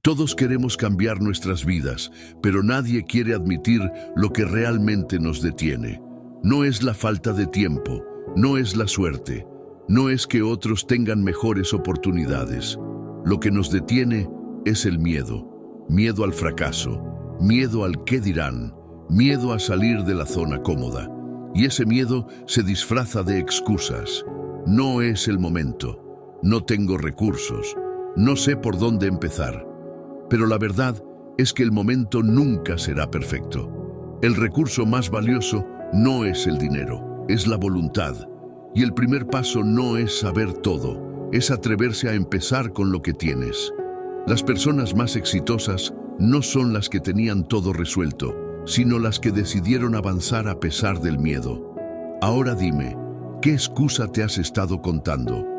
Todos queremos cambiar nuestras vidas, pero nadie quiere admitir lo que realmente nos detiene. No es la falta de tiempo, no es la suerte, no es que otros tengan mejores oportunidades. Lo que nos detiene es el miedo. Miedo al fracaso, miedo al qué dirán, miedo a salir de la zona cómoda. Y ese miedo se disfraza de excusas. No es el momento, no tengo recursos, no sé por dónde empezar. Pero la verdad es que el momento nunca será perfecto. El recurso más valioso no es el dinero, es la voluntad. Y el primer paso no es saber todo, es atreverse a empezar con lo que tienes. Las personas más exitosas no son las que tenían todo resuelto, sino las que decidieron avanzar a pesar del miedo. Ahora dime, ¿qué excusa te has estado contando?